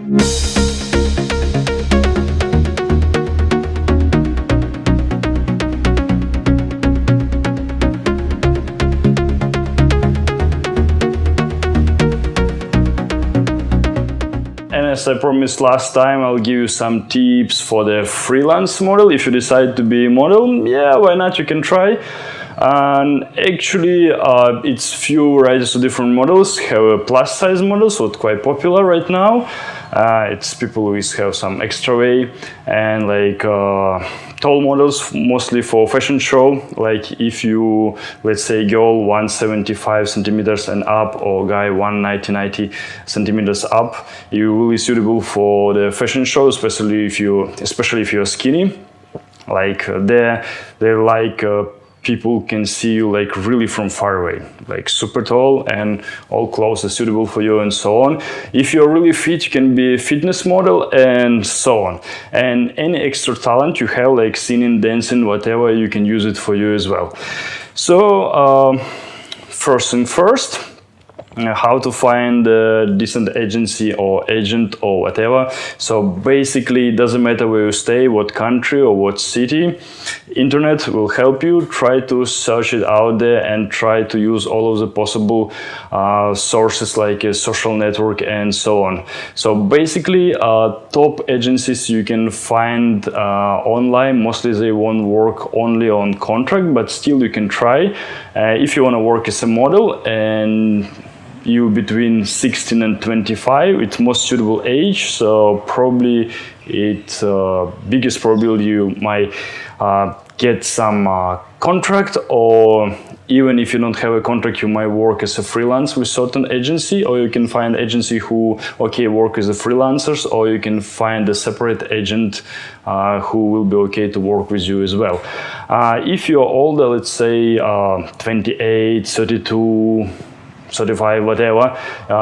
And as I promised last time, I'll give you some tips for the freelance model. If you decide to be a model, yeah, why not? You can try. And actually, it's few varieties of different models. Have a plus size models, so it's quite popular right now. It's people who have some extra weight, and like tall models, mostly for fashion show. Like if you, let's say, girl 175 centimeters and up, or guy 190 centimeters up, you're really suitable for the fashion show, especially if you're skinny. Like they're like. People can see you like really from far away, like super tall, and all clothes are suitable for you and so on. If you're really fit, you can be a fitness model and so on. And any extra talent you have, like singing, dancing, whatever, you can use it for you as well. So first thing first, how to find a decent agency or agent or whatever. So basically, it doesn't matter where you stay, what country or what city, internet will help you. Try to search it out there and try to use all of the possible sources like a social network and so on. So basically, top agencies you can find online. Mostly they won't work only on contract, but still you can try. If you want to work as a model and you between 16 and 25, it's most suitable age, so probably it's biggest probability you might get some contract, or even if you don't have a contract, you might work as a freelance with certain agency, or you can find agency who work as a freelancers, or you can find a separate agent who will be okay to work with you as well. If you're older, let's say 28, 32, 35, whatever,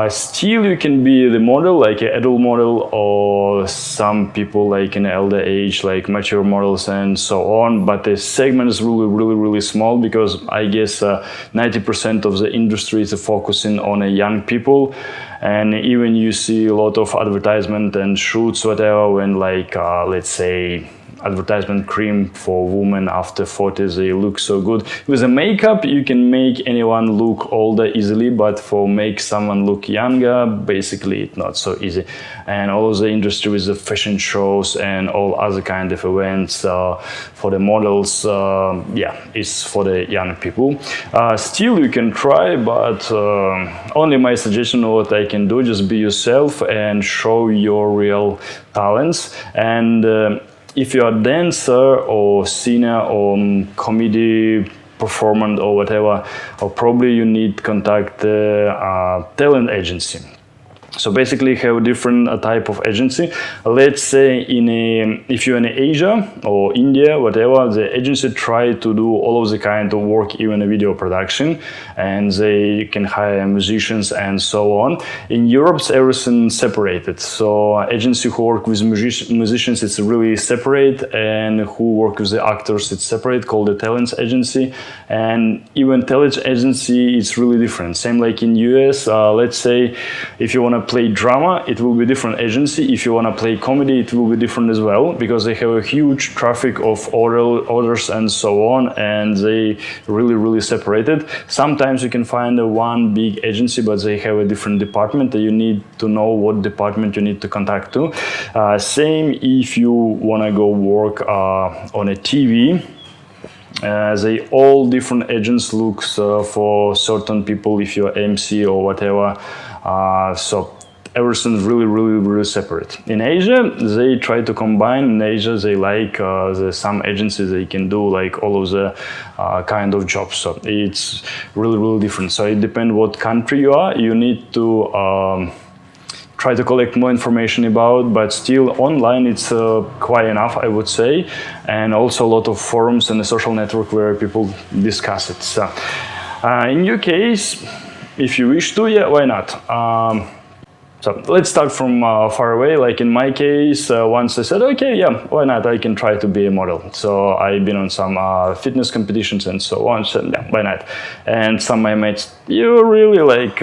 still you can be the model, like an adult model, or some people like in elder age, like mature models and so on. But the segment is really small, because I guess 90% of the industry is focusing on young people. And even you see a lot of advertisement and shoots, whatever, when like, let's say, advertisement cream for women after 40, they look so good. With the makeup, you can make anyone look older easily, but for make someone look younger, basically it's not so easy. And all of the industry with the fashion shows and all other kind of events for the models, it's for the young people. Still, you can try, but only my suggestion of what I can do, just be yourself and show your real talents. And if you're a dancer or singer or comedy performer or whatever, or probably you need to contact the talent agency. So basically, have a different type of agency. Let's say if you're in Asia or India, whatever, the agency try to do all of the kind of work, even a video production, and they can hire musicians and so on. In Europe, it's everything separated. So agency who work with musicians, it's really separate, and who work with the actors, it's separate, called the talent agency. And even talent agency, it's really different. Same like in US, let's say if you want to play drama, it will be different agency. If you want to play comedy, it will be different as well, because they have a huge traffic of orders and so on, and they really separated. Sometimes you can find one big agency, but they have a different department, and you need to know what department you need to contact to. Same if you want to go work on a TV. They all different agents looks for certain people if you're MC or whatever. So everything's really separate. In Asia, they try to combine. In Asia, they like some agencies, they can do like all of the kind of jobs. So it's really different. So it depends what country you are. You need to try to collect more information about, but still online it's quite enough, I would say. And also a lot of forums and a social network where people discuss it. So in your case, if you wish to, yeah, why not? So let's start from far away. Like in my case, once I said, okay, yeah, why not? I can try to be a model. So I've been on some fitness competitions and so on. So yeah, why not? And some of my mates, you really like,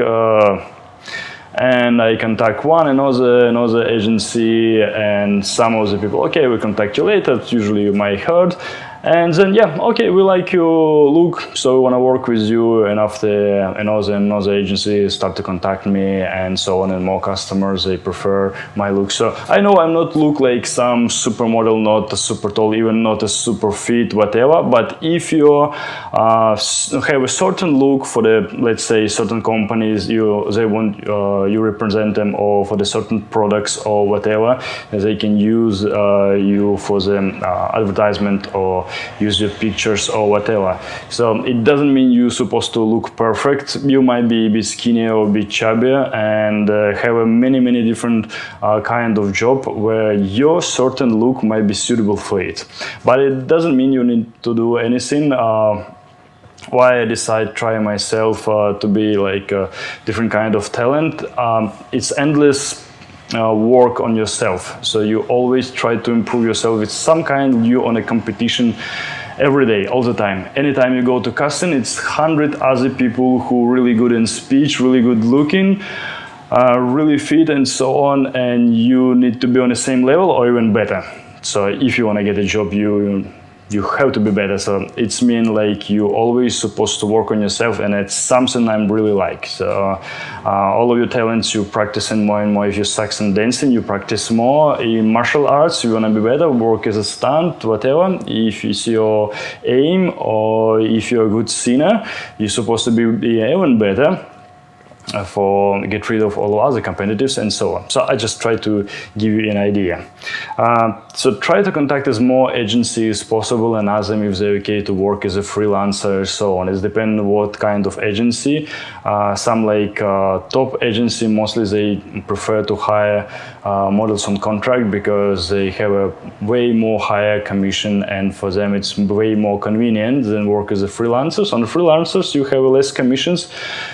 and I contact one another agency, and some of the people, okay, we contact you later. Usually you might heard. And then, yeah, okay, we like your look, so we want to work with you. And after another agency start to contact me and so on, and more customers, they prefer my look. So I know I'm not look like some supermodel, not a super tall, even not a super fit, whatever. But if you have a certain look for the, let's say, certain companies, they want you represent them, or for the certain products or whatever, they can use you for the advertisement or use your pictures or whatever. So it doesn't mean you're supposed to look perfect. You might be a bit skinny or a bit chubby, and have a many different kind of job where your certain look might be suitable for it. But it doesn't mean you need to do anything. Why I decide try myself to be like a different kind of talent. It's endless work on yourself. So you always try to improve yourself with some kind. You on a competition every day, all the time. Anytime you go to casting, it's 100 other people who really good in speech, really good looking, really fit and so on, and you need to be on the same level or even better. So if you want to get a job, you have to be better. So it's mean like you always supposed to work on yourself, and it's something I'm really like. So all of your talents you practicing more and more. If you suck in dancing, you practice more. In martial arts, you want to be better, work as a stunt, whatever. If it's your aim, or if you're a good singer, you're supposed to be even better. For get rid of all other competitors and so on. So I just try to give you an idea. So try to contact as more agencies as possible and ask them if they're okay to work as a freelancer, so on. It depends what kind of agency. Some like top agency, mostly they prefer to hire models on contract because they have a way more higher commission, and for them it's way more convenient than work as a freelancers. On freelancers you have less commissions,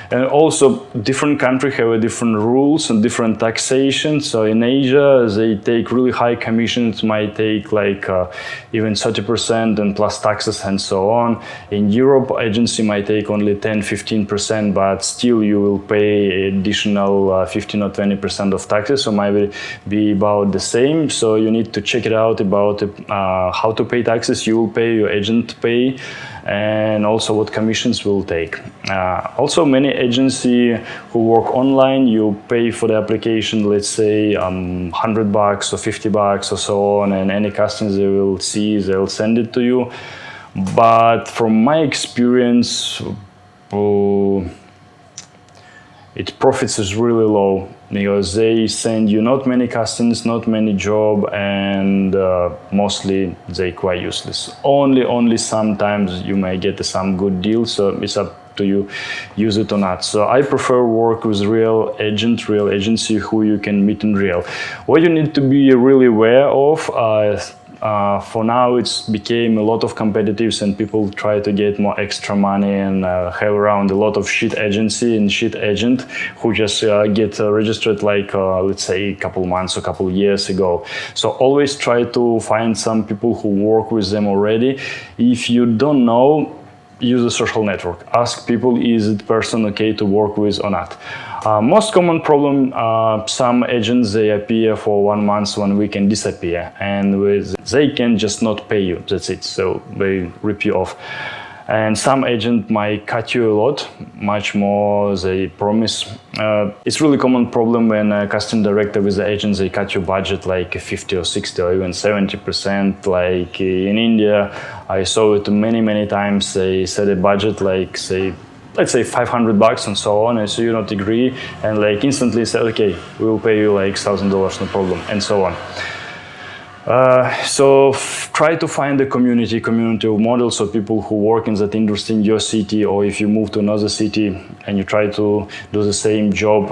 and also different countries have different rules and different taxation. So in Asia they take really high commissions, might take like even 30% and plus taxes and so on. In Europe agency might take only 10-15%, but still you will pay additional 15 or 20% of taxes, so might be about the same. So you need to check it out about how to pay taxes. You will pay, your agent pay, and also what commissions will take. Also many agency who work online, you pay for the application, let's say $100 or $50 or so on, and any customers they will see, they'll send it to you. But from my experience, its profits is really low, because they send you not many customers, not many job, and mostly they quite useless. Only sometimes you may get some good deals, so it's up to you use it or not. So I prefer work with real agency who you can meet in real. What you need to be really aware of, for now it's became a lot of competitives, and people try to get more extra money and have around a lot of shit agency and shit agent who just get registered like let's say a couple months or couple years ago. So always try to find some people who work with them already. If you don't know, use a social network. Ask people, is the person okay to work with or not? Most common problem, some agents, they appear for 1 month, 1 week and disappear, and they can just not pay you, that's it, so they rip you off. And some agent might cut you a lot, much more they promise. It's really common problem when a casting director with the agent, they cut your budget like 50 or 60 or even 70%. Like in India, I saw it many times. They set a budget like let's say $500 and so on, and so you don't agree, and like instantly say, okay, we will pay you like $1,000, no problem, and so on. So try to find a community of models, so people who work in that industry in your city, or if you move to another city and you try to do the same job,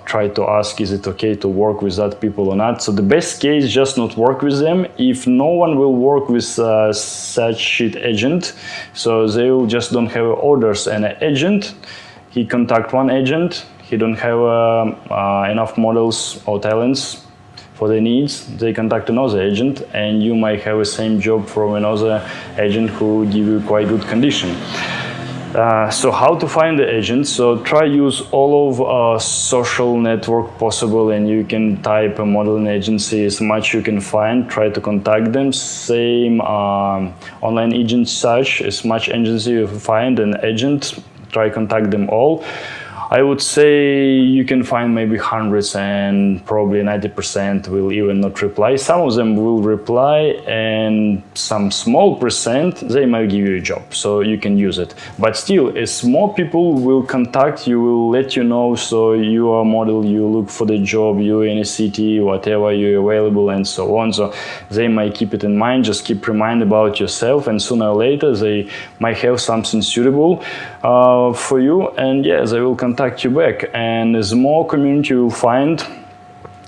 try to ask, is it okay to work with that people or not? So the best case, just not work with them. If no one will work with such shit agent, so they will just don't have orders. And an agent, he contact one agent, he don't have enough models or talents for their needs, they contact another agent, and you might have the same job from another agent who give you quite good condition. So how to find the agent? So try use all of social network possible, and you can type a modeling agency as much you can find. Try to contact them. Same online agent search as much agency you find an agent. Try contact them all. I would say you can find maybe hundreds, and probably 90% will even not reply. Some of them will reply, and some small percent, they might give you a job, so you can use it. But still, as more people will contact you, will let you know, so you are a model, you look for the job, you're in a city, whatever, you're available, and so on. So they might keep it in mind, just keep remind about yourself, and sooner or later they might have something suitable for you, and yeah, they will contact you back. And as more community you will find,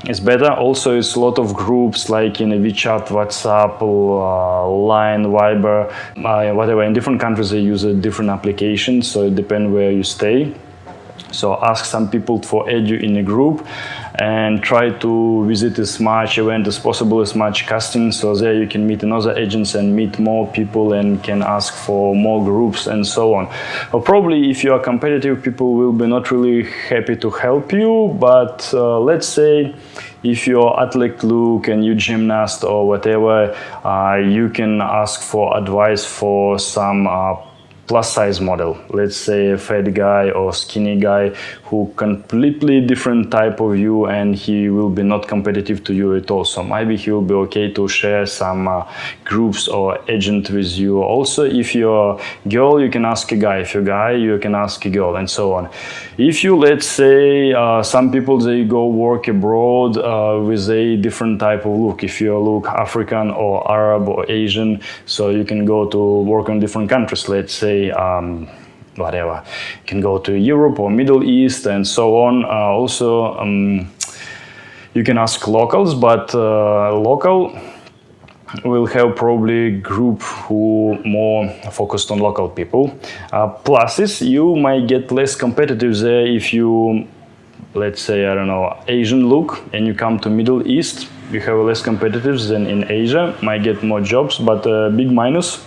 it's better. Also, it's a lot of groups like in WeChat, WhatsApp, Line, Viber, whatever. In different countries they use a different applications, so it depends where you stay. So ask some people for add you in a group, and try to visit as much event as possible, as much casting, so there you can meet another agents and meet more people and can ask for more groups and so on. Or probably if you are competitive, people will be not really happy to help you, but let's say if you're athlete look and you gymnast or whatever, you can ask for advice for some plus size model, let's say a fat guy or skinny guy who completely different type of you, and he will be not competitive to you at all. So maybe he will be okay to share some groups or agent with you. Also, if you're a girl, you can ask a guy. If you're a guy, you can ask a girl, and so on. If you, let's say, some people, they go work abroad with a different type of look. If you look African or Arab or Asian, so you can go to work in different countries, let's say, whatever. You can go to Europe or Middle East and so on. Also, you can ask locals, but local will have probably group who more focused on local people. Pluses, you might get less competitive there if you, let's say, I don't know, Asian look, and you come to Middle East, you have less competitors than in Asia, might get more jobs, but big minus.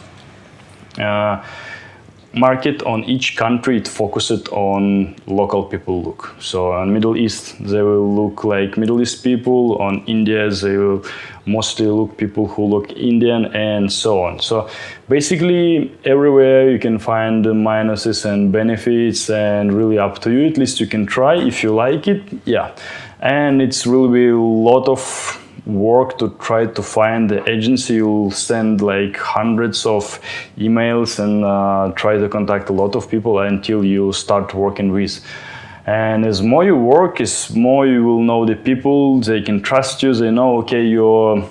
Market on each country, it focused on local people look. So on Middle East, they will look like Middle East people. On India, they will mostly look people who look Indian, and so on. So basically, everywhere you can find the minuses and benefits, and really up to you. At least you can try if you like it, yeah. And it's really a lot of work to try to find the agency. You'll send like hundreds of emails and try to contact a lot of people until you start working with. And as more you work, as more you will know the people, they can trust you, they know, okay, you're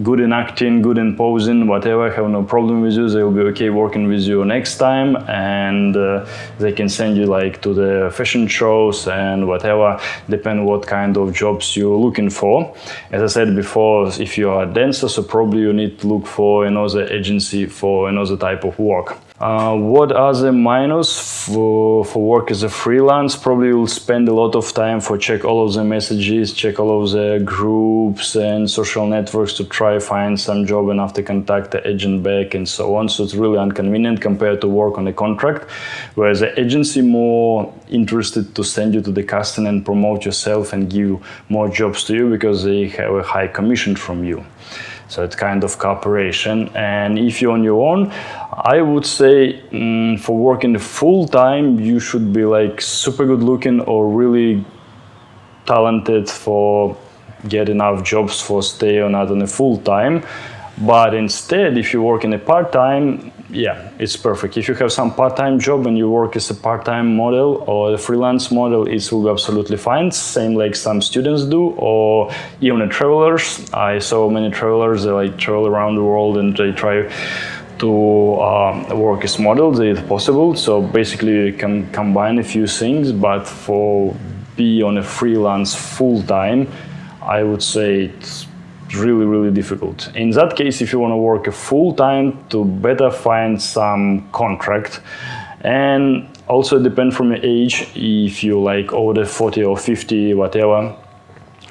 good in acting, good in posing, whatever, have no problem with you, they will be okay working with you next time, and they can send you like to the fashion shows and whatever, depend what kind of jobs you're looking for. As I said before, if you are a dancer, so probably you need to look for another agency for another type of work. What are the minus for work as a freelance? Probably you'll spend a lot of time for check all of the messages, check all of the groups and social networks to try find some job, and after contact the agent back and so on. So it's really inconvenient compared to work on a contract, whereas the agency more interested to send you to the customer and promote yourself and give more jobs to you because they have a high commission from you. So it's kind of cooperation. And if you're on your own, I would say for working full time, you should be like super good looking or really talented for get enough jobs for stay or not on a full time. But instead, if you work in a part time, yeah, it's perfect. If you have some part-time job and you work as a part-time model or a freelance model, it will be absolutely fine. Same like some students do, or even travelers. I saw many travelers, they like travel around the world and they try to work as models if possible. So basically you can combine a few things, but for be on a freelance full-time, I would say it's really difficult. In that case, if you want to work a full-time, to better find some contract. And also depend from your age, if you like over the 40 or 50, whatever.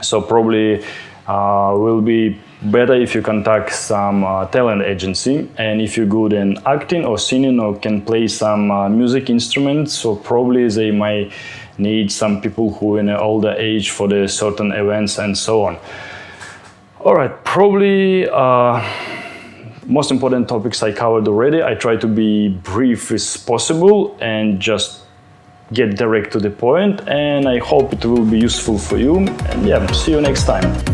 So probably will be better if you contact some talent agency. And if you're good in acting or singing or can play some music instruments, so probably they might need some people who in an older age for the certain events and so on. All right, probably most important topics I covered already. I try to be brief as possible and just get direct to the point, and I hope it will be useful for you. And yeah, see you next time.